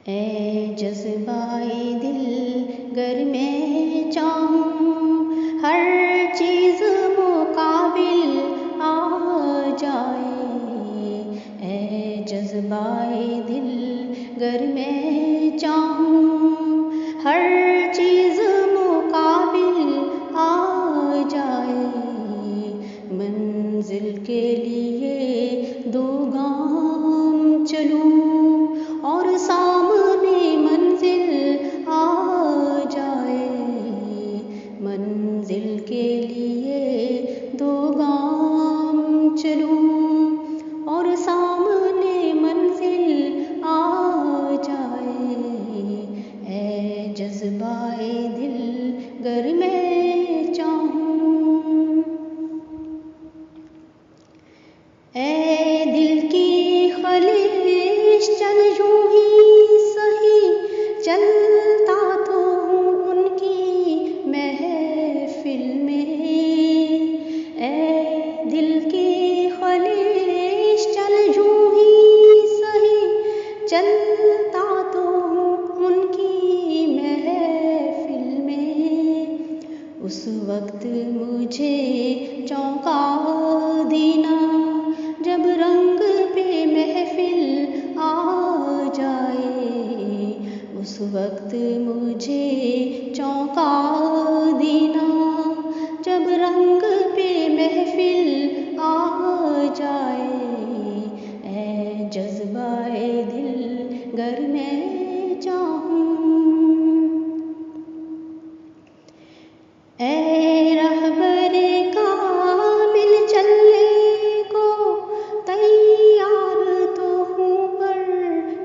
ऐ जज़्बाए दिल गर मैं चाहूँ हर चीज़ मुकाबिल आ जाए। ऐ जज़्बाए दिल गर मैं चाहूँ हर चीज़ मुकाबिल आ जाए। मंजिल के लिए दो गाम चलूँ और सामने मंजिल आ जाए। मंजिल के लिए दो गाम चलूँ और सामने मंजिल आ जाए। ऐ जज़्बाए दिल गर मैं चाहूँ। ऐ दिल की ख़्वाहिश चल यूं ही सही चलता तो हूँ उनकी महफ़िल में। ऐ दिल की ख़्वाहिश चल यूं ही सही चलता तो हूँ उनकी महफ़िल में। उस वक्त मुझे चौंका देना जब रंग पे महफ़िल आ जाए। उस वक्त मुझे चौंका देना जब रंग पे महफ़िल आ जाए। ऐ जज़्बाए दिल गर मैं चाहूँ। ऐ रहबरे कामिल चलने को तैयार तो हूँ पर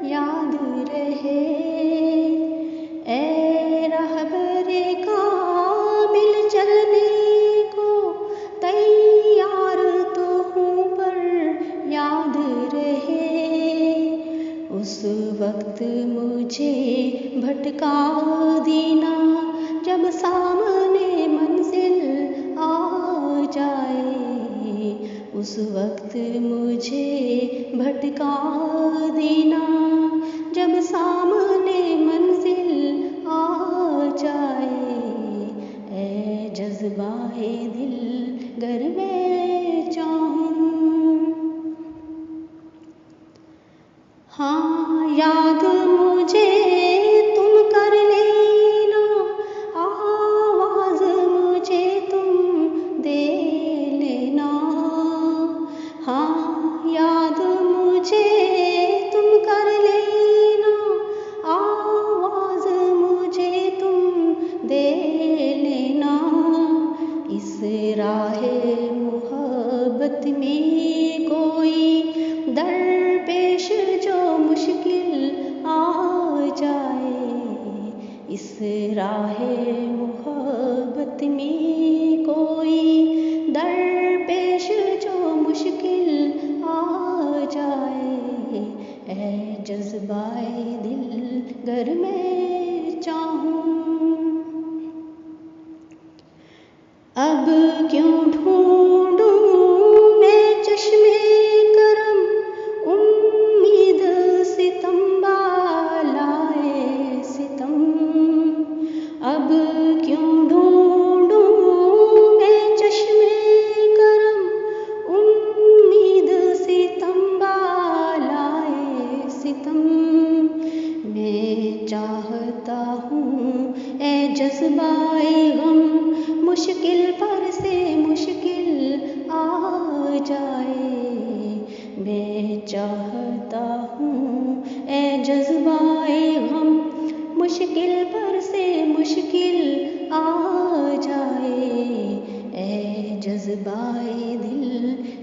याद रहे। ऐ रहबरे कामिल चलने को तैयार तो हूँ पर याद रहे। उस वक्त मुझे भटका देना जब सामने मंजिल आ जाए। उस वक्त मुझे भटका देना जब सामने मंजिल आ जाए। ऐ जज़्बाए दिल गर मैं चाहूँ। हाँ याद मुझे तुम कर लेना आवाज़ मुझे तुम दे लेना। हाँ याद मुझे तुम कर लेना आवाज़ मुझे तुम दे लेना। इस राहे मोहब्बत में कोई दरपेश जो मुश्किल आ जाए। इस राहे मोहब्बत में कोई दरपेश जो मुश्किल आ जाए। ऐ जज़्बाए दिल गर मैं चाहूँ। अब क्यों ढूंढूं मैं चश्मे करम उम्मीद सितम बालाए सितम। अब क्यों ढूंढूं मैं चश्मे करम उम्मीद सितम बालाए सितम। मैं चाहता हूँ ऐ जज़्बाए गम मुश्किल पर से मुश्किल आ जाए। मैं चाहता हूँ ऐ जज़्बाए गम मुश्किल पर से मुश्किल आ जाए। ऐ जज़्बाए दिल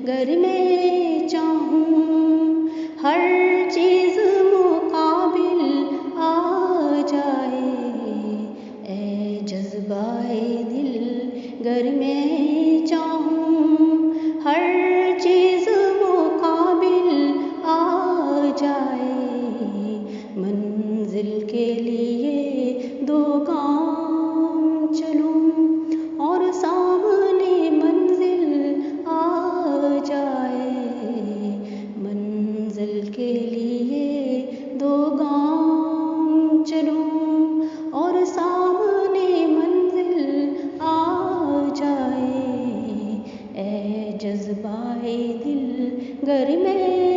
गर मैं चाहूँ हर चीज़ मुकाबिल आ जाए। ऐ जज़्बाए दिल गर मैं चाहूँ हर चीज़ मुकाबिल आ जाए। मंजिल के लिए दो गाम चलूँ और सामने मंजिल आ जाए। मंजिल के लिए दो गाम जज्बाए दिल गर में